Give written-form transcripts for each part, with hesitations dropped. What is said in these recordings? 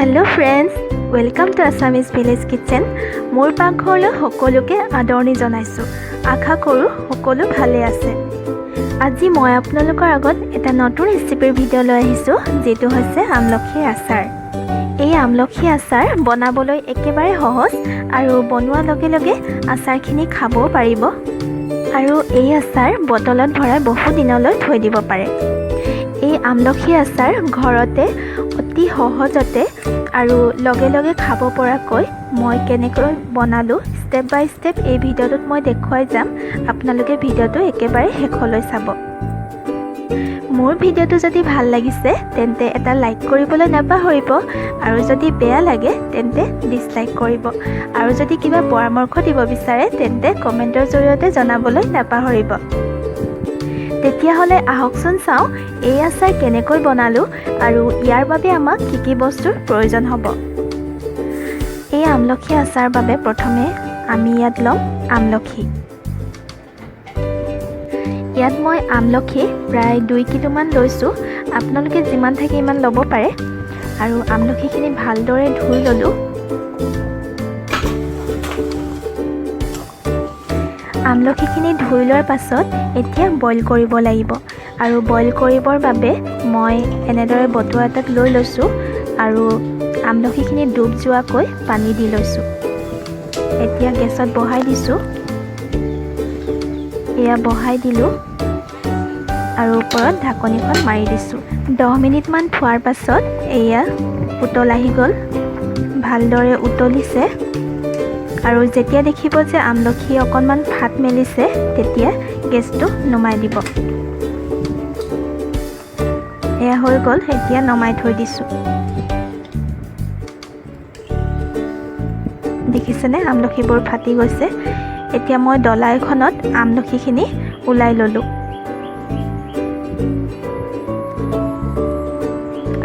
Hello friends, welcome to Assamese Village Kitchen. মোৰ পাকঘৰলৈ সকলোকে আদৰণি জনাইছো। আশা কৰো সকলো ভালে আছে। আজি মই আপোনালোকৰ আগত এটা নতুন ৰেচিপিৰ ভিডিঅ' লৈ আহিছো, যেটো হৈছে আমলখি আচাৰ। এই আমলখি আচাৰ বনাবলৈ একেবাৰে সহজ আৰু বনোৱাৰ লগে লগে আচাৰখিনি খাব পাৰিব আৰু এই আচাৰ বটলত ভৰাই বহু দিনলৈ থৈ দিব পাৰে। এই আমলখি আচাৰ ঘৰতে অতি সহজতে আৰু লগে লগে খাব পৰাকৈ মই কেনেকৈ বনালো ষ্টেপ বাই ষ্টেপ এই ভিডিঅ'টোত মই দেখুৱাই যাম। আপোনালোকে ভিডিঅ'টো একেবাৰে শেষলৈ চাব। মোৰ ভিডিঅ'টো যদি ভাল লাগিছে তেন্তে এটা লাইক কৰিবলৈ নাপাহৰিব আৰু যদি বেয়া লাগে তেন্তে ডিসলাইক কৰিব আৰু যদি কিবা পৰামৰ্শ দিব বিচাৰে তেন্তে কমেন্টৰ জৰিয়তে জনাবলৈ নাপাহৰিব। তেতিয়াহ'লে আহকচোন চাওঁ এই আচাৰ কেনেকৈ বনালো আৰু ইয়াৰ বাবে আমাক কি কি বস্তুৰ প্ৰয়োজন হ'ব। এই আমলখি আচাৰ বাবে প্ৰথমে আমি ইয়াত ল'ম আমলখি। ইয়াত মই আমলখি প্ৰায় 2 কিলোমান লৈছোঁ। আপোনালোকে যিমান থাকে ইমান ল'ব পাৰে আৰু আমলখিখিনি ভালদৰে ধুই ল'লোঁ। আমলখিখিনি ধুই লোৱাৰ পাছত এতিয়া বইল কৰিব লাগিব আৰু বইল কৰিবৰ বাবে মই এনেদৰে বটুৱা এটাত লৈ লৈছোঁ আৰু আমলখিখিনি ডুব যোৱাকৈ পানী দি লৈছোঁ। এতিয়া গেছত বহাই দিছোঁ। এয়া বহাই দিলোঁ আৰু ওপৰত ঢাকনিখন মাৰি দিছোঁ। 10 মিনিটমান থোৱাৰ পাছত এয়া উতল আহি গ'ল, ভালদৰে উতলিছে আৰু যেতিয়া দেখিব যে আমলখি অকণমান ফাট মেলিছে তেতিয়া গেছটো নমাই দিব। এয়া হৈ গ'ল, এতিয়া নমাই থৈ দিছোঁ। দেখিছেনে আমলখিবোৰ ফাটি গৈছে। এতিয়া মই ডলা এখনত আমলখিখিনি ওলাই ল'লোঁ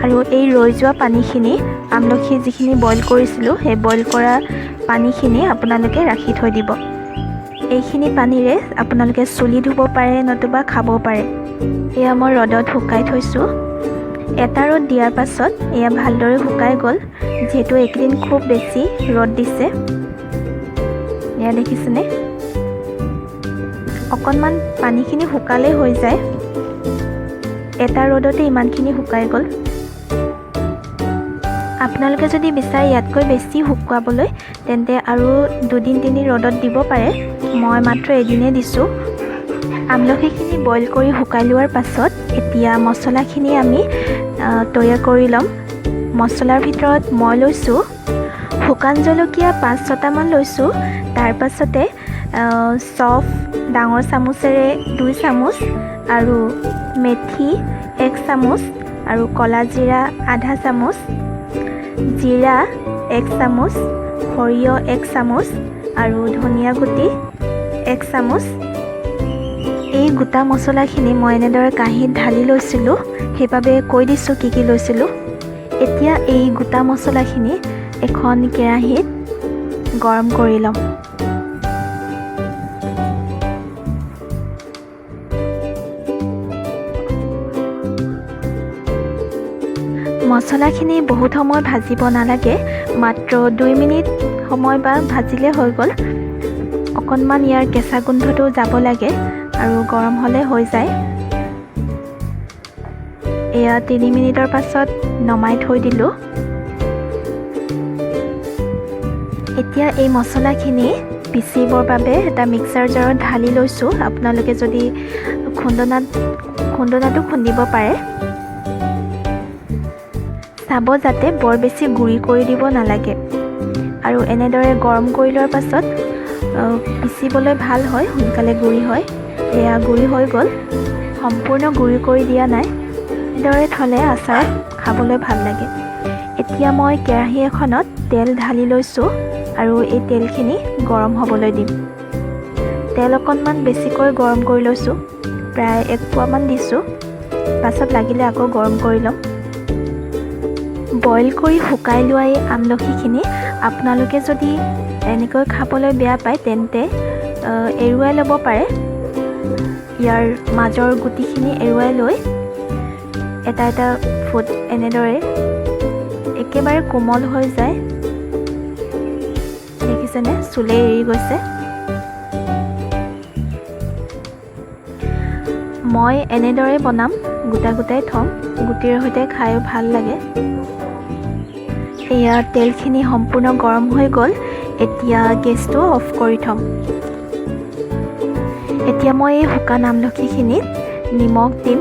আৰু এই ৰৈ যোৱা পানীখিনি আমলখি যিখিনি বইল কৰিছিলোঁ সেই বইল কৰা পানীখিনি আপোনালোকে ৰাখি থৈ দিব। এইখিনি পানীৰে আপোনালোকে চুলি ধুব পাৰে নতুবা খাব পাৰে। এয়া মই ৰ'দত শুকাই থৈছোঁ। এটা ৰ'দ দিয়াৰ পাছত এয়া ভালদৰে শুকাই গ'ল, যিহেতু এইকেইদিন খুব বেছি ৰ'দ দিছে। এয়া দেখিছেনে অকণমান পানীখিনি শুকালেই হৈ যায়। এটা ৰ'দতে ইমানখিনি শুকাই গ'ল। আপোনালোকে যদি বিচাৰে ইয়াতকৈ বেছি শুকুৱাবলৈ তেন্তে আৰু 2-3 ৰ'দত দিব পাৰে। মই মাত্ৰ এদিনে দিছোঁ। আমলখিখিনি বইল কৰি শুকাই লোৱাৰ পাছত এতিয়া মছলাখিনি আমি তৈয়াৰ কৰি ল'ম। মছলাৰ ভিতৰত মই লৈছোঁ শুকান জলকীয়া 5-6টামান লৈছোঁ। তাৰ পাছতে চফ ডাঙৰ চামুচেৰে 2 চামুচ আৰু মেথি 1 চামুচ আৰু ক'লা জিৰা আধা চামুচ, জিৰা 1 চামুচ, সৰিয়হ 1 চামুচ আৰু ধনিয়া গুটি 1 চামুচ। এই গোটা মছলাখিনি মই এনেদৰে কাঁহীত ঢালি লৈছিলোঁ, সেইবাবে কৈ দিছোঁ কি কি লৈছিলোঁ। এতিয়া এই গোটা মছলাখিনি এখন কেৰাহীত গৰম কৰি ল'ম। মছলাখিনি বহুত সময় ভাজিব নালাগে, মাত্ৰ 2 মিনিট সময় বা ভাজিলে হৈ গ'ল। অকণমান ইয়াৰ কেঁচা গোন্ধটো যাব লাগে আৰু গৰম হ'লে হৈ যায়। এয়া 3 মিনিটৰ পাছত নমাই থৈ দিলোঁ। এতিয়া এই মছলাখিনি পিচিবৰ বাবে এটা মিক্সাৰ জাৰত ঢালি লৈছোঁ। আপোনালোকে যদি খুন্দনাটো খুন্দিব পাৰে। চাব যাতে বৰ বেছি গুড়ি কৰি দিব নালাগে আৰু এনেদৰে গৰম কৰি লোৱাৰ পাছত পিচিবলৈ ভাল হয়, সোনকালে গুড়ি হয়। এয়া গুড়ি হৈ গ'ল, সম্পূৰ্ণ গুড়ি কৰি দিয়া নাই। এনেদৰে থ'লে আচাৰ খাবলৈ ভাল লাগে। এতিয়া মই কেৰাহী এখনত তেল ঢালি লৈছোঁ আৰু এই তেলখিনি গৰম হ'বলৈ দিম। তেল অকণমান বেছিকৈ গৰম কৰি লৈছোঁ, প্ৰায় 1 পোৱামান দিছোঁ। পাছত লাগিলে আকৌ গৰম কৰি ল'ম। বইল কৰি শুকাই লোৱা এই আমলখিখিনি আপোনালোকে যদি এনেকৈ খাবলৈ বেয়া পায় তেন্তে এৰুৱাই ল'ব পাৰে। ইয়াৰ মাজৰ গুটিখিনি এৰুৱাই লৈ এটা ফুট এনেদৰে একেবাৰে কোমল হৈ যায়। দেখিছেনে চুলে এৰি গৈছে। মই এনেদৰে বনাম, গোটা গোটাই থ'ম, গুটিৰ সৈতে খায়ো ভাল লাগে। এয়া তেলখিনি সম্পূৰ্ণ গৰম হৈ গ'ল। এতিয়া গেছটো অফ কৰি থ'ম। এতিয়া মই এই শুকান আমলখিখিনিত নিমখ দিম।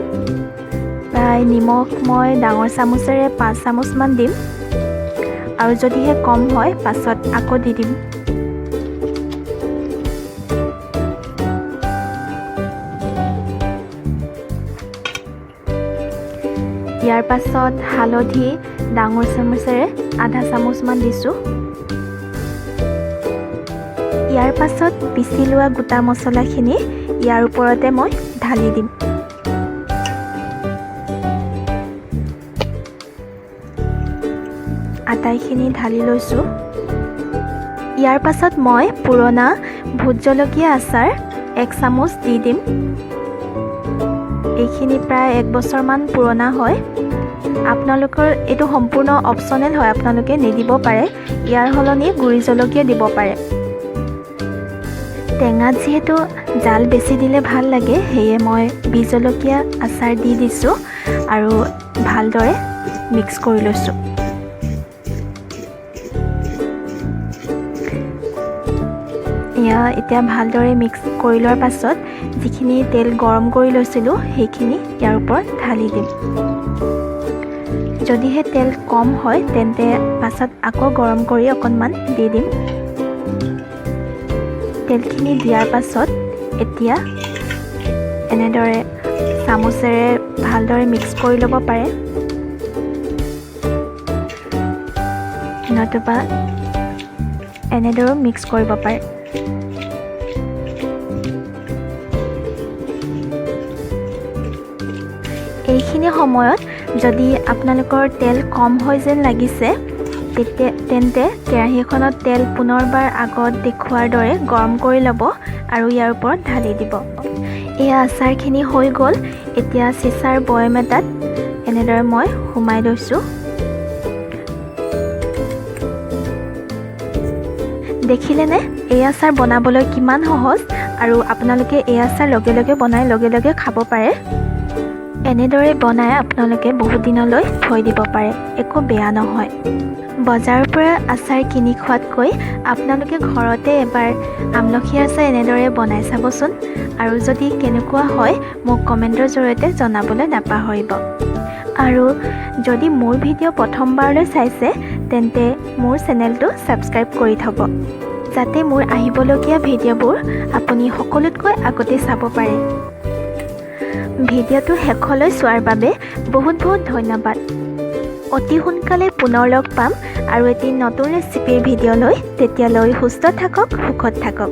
প্ৰায় নিমখ মই ডাঙৰ চামুচেৰে 5 চামুচমান দিম, আৰু যদিহে কম হয় পাছত আকৌ দি দিম। ইয়াৰ পাছত হালধি ডাঙৰ চামুচেৰে আধা চামুচমান দিছোঁ। ইয়াৰ পাছত পিচি লোৱা গোটা মছলাখিনি ইয়াৰ ওপৰতে মই ঢালি দিম। আটাইখিনি ঢালি লৈছোঁ। ইয়াৰ পাছত মই পুৰণা ভোট জলকীয়া আচাৰ 1 চামুচ দি দিম। এইখিনি প্ৰায় 1 বছৰমান পুৰণা হয়। আপোনালোকৰ এইটো সম্পূৰ্ণ অপশ্যনেল হয়, আপোনালোকে নিদিব পাৰে। ইয়াৰ সলনি গুড়ি জলকীয়া দিব পাৰে। টেঙাত যিহেতু জাল বেছি দিলে ভাল লাগে, সেয়ে মই বি জলকীয়া আচাৰ দি দিছোঁ আৰু ভালদৰে মিক্স কৰি লৈছোঁ। এতিয়া ভালদৰে মিক্স কৰি লোৱাৰ পাছত যিখিনি তেল গৰম কৰি লৈছিলোঁ সেইখিনি ইয়াৰ ওপৰত ঢালি দিম। যদিহে তেল কম হয় তেন্তে পাছত আকৌ গৰম কৰি অকণমান দি দিম। তেলখিনি দিয়াৰ পাছত এতিয়া এনেদৰে চামুচেৰে ভালদৰে মিক্স কৰি ল'ব পাৰে, নতুবা এনেদৰেও মিক্স কৰিব পাৰে। এইখিনি সময়ত যদি আপোনালোকৰ তেল কম হয় যেন লাগিছে তেন্তে কেৰাহীখনত তেল পুনৰবাৰ আগত দেখুৱাৰ দৰে গৰম কৰি ল'ব আৰু ইয়াৰ ওপৰত ঢালি দিব। এয়া আচাৰখিনি হৈ গ'ল। এতিয়া চিচাৰ বৈয়াম এটাত এনেদৰে মই সুমাই লৈছোঁ। দেখিলেনে এই আচাৰ বনাবলৈ কিমান সহজ, আৰু আপোনালোকে এই আচাৰ লগে লগে বনাই লগে লগে খাব পাৰে। এনেদৰে বনাই আপোনালোকে বহুত দিনলৈ থৈ দিব পাৰে, একো বেয়া নহয়। বজাৰৰ পৰা আচাৰ কিনি খোৱাতকৈ আপোনালোকে ঘৰতে এবাৰ আমলখি আচাৰ এনেদৰে বনাই চাবচোন, আৰু যদি কেনেকুৱা হয় মোক কমেণ্টৰ জৰিয়তে জনাবলৈ নাপাহৰিব। আৰু যদি মোৰ ভিডিঅ' প্ৰথমবাৰলৈ চাইছে তেন্তে মোৰ চেনেলটো ছাবস্ক্ৰাইব কৰি থ'ব, যাতে মোৰ আহিবলগীয়া ভিডিঅ'বোৰ আপুনি সকলোতকৈ আগতে চাব পাৰে। ভিডিঅ'টো শেষলৈ চোৱাৰ বাবে বহুত বহুত ধন্যবাদ। অতি সোনকালে পুনৰ লগ পাম আৰু এটি নতুন ৰেচিপিৰ ভিডিঅ' লৈ। তেতিয়ালৈ সুস্থ থাকক, সুখত থাকক।